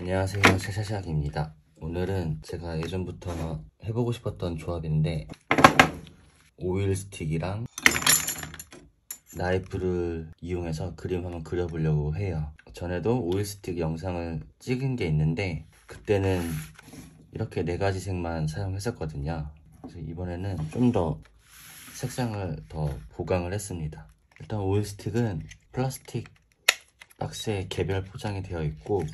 안녕하세요, 샤샤샥입니다. 오늘은 제가 예전부터 해보고 싶었던 조합인데 오일 스틱이랑 나이프를 이용해서 그림 한번 그려보려고 해요. 전에도 오일 스틱 영상을 찍은 게 있는데 그때는 이렇게 4가지 색만 사용했었거든요. 그래서 이번에는 좀 더 색상을 더 보강을 했습니다. 일단 오일 스틱은 플라스틱 박스에 개별 포장이 되어 있고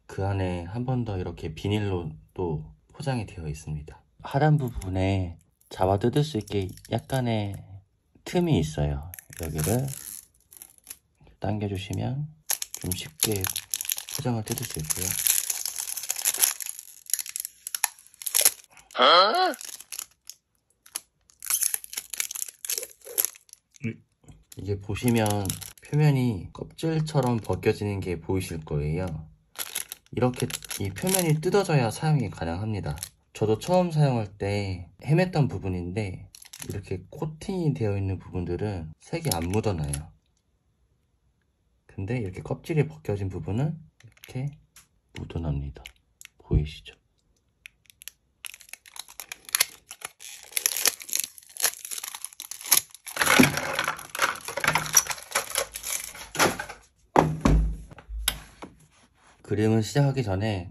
그 안에 한 번 더 이렇게 비닐로 또 포장이 되어 있습니다. 하단 부분에 잡아 뜯을 수 있게 약간의 틈이 있어요. 여기를 당겨주시면 좀 쉽게 포장을 뜯을 수 있고요. 이게 보시면 표면이 껍질처럼 벗겨지는 게 보이실 거예요. 이렇게 이 표면이 뜯어져야 사용이 가능합니다. 저도 처음 사용할 때 헤맸던 부분인데 이렇게 코팅이 되어 있는 부분들은 색이 안 묻어나요. 근데 이렇게 껍질이 벗겨진 부분은 이렇게 묻어납니다. 보이시죠? 그림을 시작하기 전에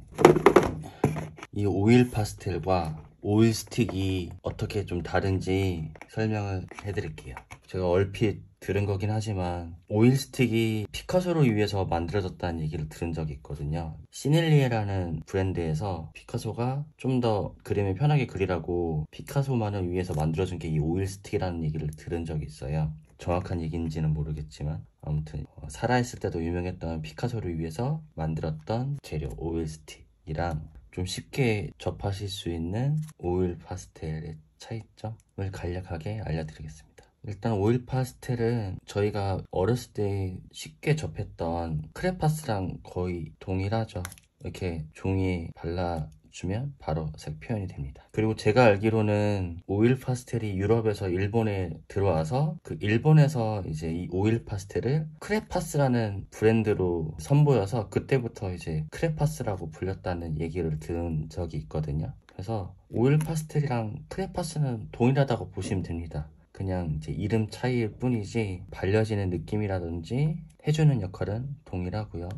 이 오일 파스텔과 오일 스틱이 어떻게 좀 다른지 설명을 해드릴게요. 제가 얼핏 들은 거긴 하지만 오일 스틱이 피카소를 위해서 만들어졌다는 얘기를 들은 적이 있거든요. 시넬리에라는 브랜드에서 피카소가 좀 더 그림을 편하게 그리라고 피카소만을 위해서 만들어준 게 이 오일 스틱이라는 얘기를 들은 적이 있어요. 정확한 얘기인지는 모르겠지만 아무튼 살아있을 때도 유명했던 피카소를 위해서 만들었던 재료 오일 스틱이랑 좀 쉽게 접하실 수 있는 오일 파스텔의 차이점을 간략하게 알려드리겠습니다. 일단 오일 파스텔은 저희가 어렸을 때 쉽게 접했던 크레파스랑 거의 동일하죠. 이렇게 종이에 발라주면 바로 색 표현이 됩니다. 그리고 제가 알기로는 오일 파스텔이 유럽에서 일본에 들어와서 그 일본에서 이제 이 오일 파스텔을 크레파스라는 브랜드로 선보여서 그때부터 이제 크레파스라고 불렸다는 얘기를 들은 적이 있거든요. 그래서 오일 파스텔이랑 크레파스는 동일하다고 보시면 됩니다. 그냥 이제 이름 차이일 뿐이지 발려지는 느낌이라든지 해주는 역할은 동일하고요.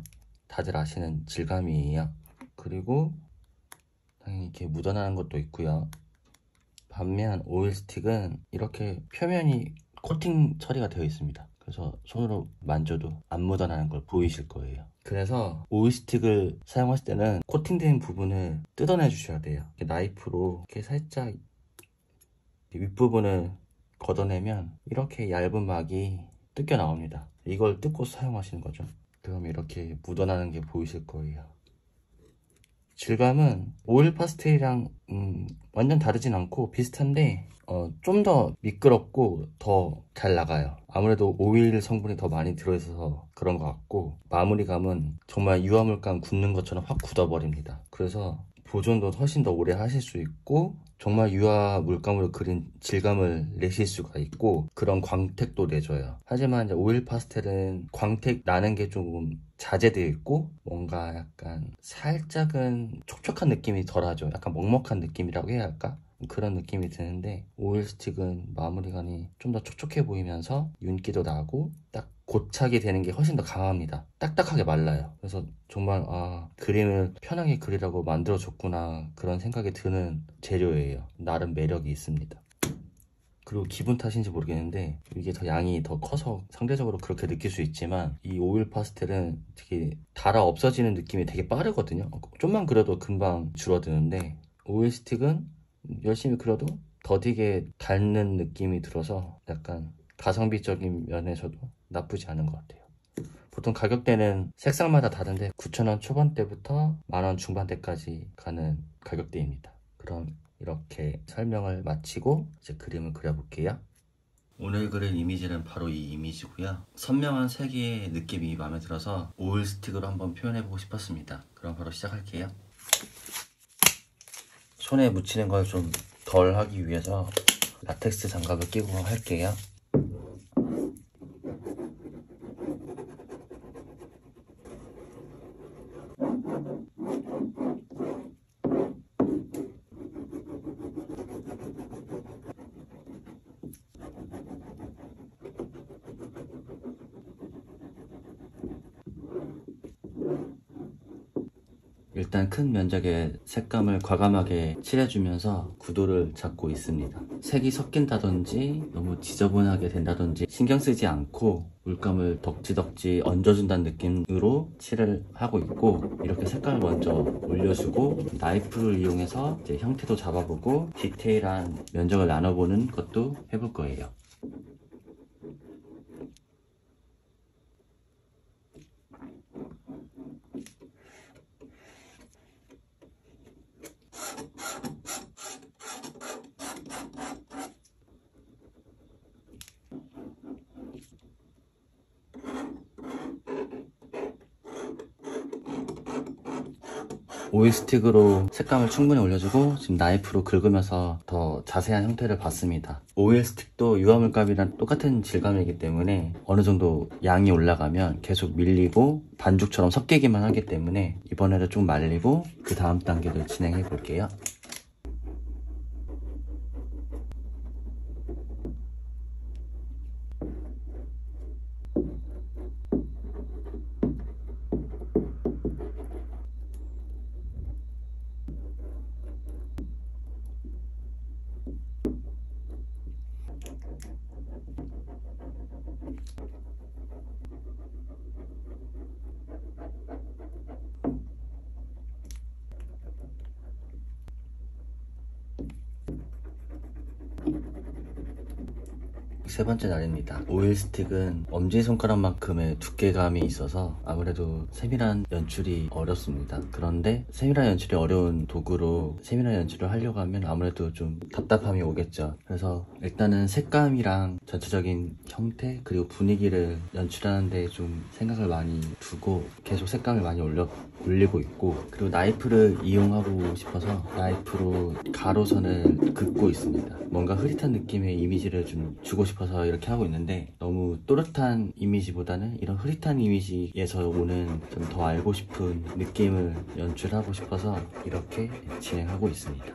다들 아시는 질감이에요. 그리고 당연히 이렇게 묻어나는 것도 있고요. 반면 오일 스틱은 이렇게 표면이 코팅 처리가 되어 있습니다. 그래서 손으로 만져도 안 묻어나는 걸 보이실 거예요. 그래서 오일 스틱을 사용하실 때는 코팅된 부분을 뜯어내 주셔야 돼요. 이렇게 나이프로 이렇게 살짝 윗부분을 걷어내면 이렇게 얇은 막이 뜯겨 나옵니다. 이걸 뜯고 사용하시는 거죠. 그럼 이렇게 묻어나는 게 보이실 거예요. 질감은 오일 파스텔이랑 완전 다르진 않고 비슷한데 좀 더 미끄럽고 더 잘 나가요. 아무래도 오일 성분이 더 많이 들어있어서 그런 것 같고 마무리감은 정말 유화물감 굳는 것처럼 확 굳어버립니다. 그래서 보존도 훨씬 더 오래 하실 수 있고 정말 유화 물감으로 그린 질감을 내실 수가 있고 그런 광택도 내줘요. 하지만 이제 오일 파스텔은 광택 나는 게 조금 자제되어 있고 뭔가 약간 살짝은 촉촉한 느낌이 덜하죠. 약간 먹먹한 느낌이라고 해야 할까? 그런 느낌이 드는데 오일 스틱은 마무리감이 좀 더 촉촉해 보이면서 윤기도 나고 딱 고착이 되는 게 훨씬 더 강합니다. 딱딱하게 말라요. 그래서 정말 그림을 편하게 그리라고 만들어줬구나 그런 생각이 드는 재료예요. 나름 매력이 있습니다. 그리고 기분 탓인지 모르겠는데 이게 더 양이 더 커서 상대적으로 그렇게 느낄 수 있지만 이 오일 파스텔은 되게 달아 없어지는 느낌이 되게 빠르거든요. 좀만 그려도 금방 줄어드는데 오일 스틱은 열심히 그려도 더디게 닳는 느낌이 들어서 약간 가성비적인 면에서도 나쁘지 않은 것 같아요. 보통 가격대는 색상마다 다른데 9,000원 초반대부터 10,000원 중반대까지 가는 가격대입니다. 그럼 이렇게 설명을 마치고 이제 그림을 그려볼게요. 오늘 그린 이미지는 바로 이 이미지고요. 선명한 색의 느낌이 마음에 들어서 오일 스틱으로 한번 표현해보고 싶었습니다. 그럼 바로 시작할게요. 손에 묻히는 걸 좀 덜 하기 위해서 라텍스 장갑을 끼고 할게요. 일단 큰 면적의 색감을 과감하게 칠해주면서 구도를 잡고 있습니다. 색이 섞인다든지 너무 지저분하게 된다든지 신경 쓰지 않고 물감을 덕지덕지 얹어준다는 느낌으로 칠을 하고 있고, 이렇게 색깔을 먼저 올려주고 나이프를 이용해서 이제 형태도 잡아보고 디테일한 면적을 나눠보는 것도 해볼 거예요. 오일 스틱으로 색감을 충분히 올려주고 지금 나이프로 긁으면서 더 자세한 형태를 봤습니다. 오일 스틱도 유화물감이랑 똑같은 질감이기 때문에 어느 정도 양이 올라가면 계속 밀리고 반죽처럼 섞이기만 하기 때문에 이번에는 좀 말리고 그 다음 단계를 진행해 볼게요. 세 번째 날입니다. 오일 스틱은 엄지손가락만큼의 두께감이 있어서 아무래도 세밀한 연출이 어렵습니다. 그런데 세밀한 연출이 어려운 도구로 세밀한 연출을 하려고 하면 아무래도 좀 답답함이 오겠죠. 그래서 일단은 색감이랑 전체적인 형태 그리고 분위기를 연출하는 데 좀 생각을 많이 두고 계속 색감을 많이 올리고 있고, 그리고 나이프를 이용하고 싶어서 나이프로 가로선을 긋고 있습니다. 뭔가 흐릿한 느낌의 이미지를 좀 주고 싶어서 이렇게 하고 있는데, 너무 또렷한 이미지보다는 이런 흐릿한 이미지에서 오는 좀 더 알고 싶은 느낌을 연출하고 싶어서 이렇게 진행하고 있습니다.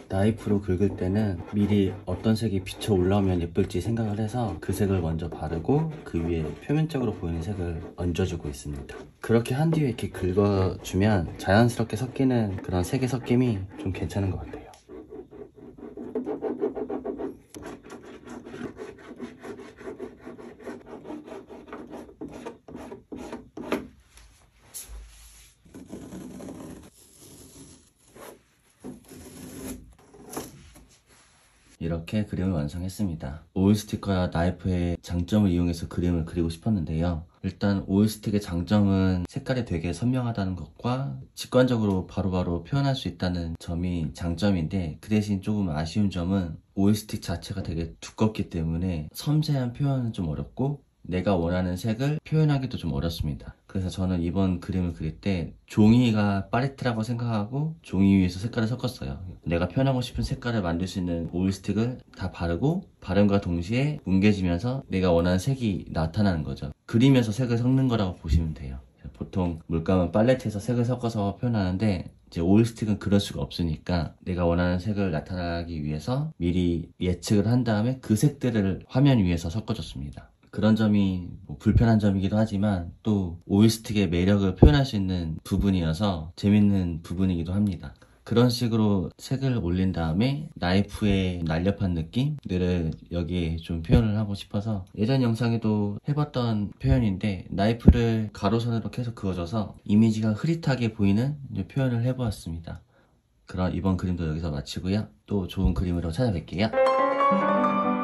나이프로 긁을 때는 미리 어떤 색이 비쳐 올라오면 예쁠지 생각을 해서 그 색을 먼저 바르고 그 위에 표면적으로 보이는 색을 얹어주고 있습니다. 그렇게 한 뒤에 이렇게 긁어주면 자연스럽게 섞이는 그런 색의 섞임이 좀 괜찮은 것 같아요. 이렇게 그림을 완성했습니다. 오일 스틱과 나이프의 장점을 이용해서 그림을 그리고 싶었는데요. 일단 오일 스틱의 장점은 색깔이 되게 선명하다는 것과 직관적으로 바로바로 표현할 수 있다는 점이 장점인데, 그 대신 조금 아쉬운 점은 오일 스틱 자체가 되게 두껍기 때문에 섬세한 표현은 좀 어렵고 내가 원하는 색을 표현하기도 좀 어렵습니다. 그래서 저는 이번 그림을 그릴 때 종이가 팔레트라고 생각하고 종이 위에서 색깔을 섞었어요. 내가 표현하고 싶은 색깔을 만들 수 있는 오일 스틱을 다 바르고 바름과 동시에 뭉개지면서 내가 원하는 색이 나타나는 거죠. 그리면서 색을 섞는 거라고 보시면 돼요. 보통 물감은 팔레트에서 색을 섞어서 표현하는데 이제 오일 스틱은 그럴 수가 없으니까 내가 원하는 색을 나타나기 위해서 미리 예측을 한 다음에 그 색들을 화면 위에서 섞어줬습니다. 그런 점이 불편한 점이기도 하지만 또 오일 스틱의 매력을 표현할 수 있는 부분이어서 재밌는 부분이기도 합니다. 그런 식으로 색을 올린 다음에 나이프의 날렵한 느낌들을 여기에 좀 표현을 하고 싶어서 예전 영상에도 해봤던 표현인데 나이프를 가로선으로 계속 그어줘서 이미지가 흐릿하게 보이는 표현을 해보았습니다. 그럼 이번 그림도 여기서 마치고요. 또 좋은 그림으로 찾아뵐게요.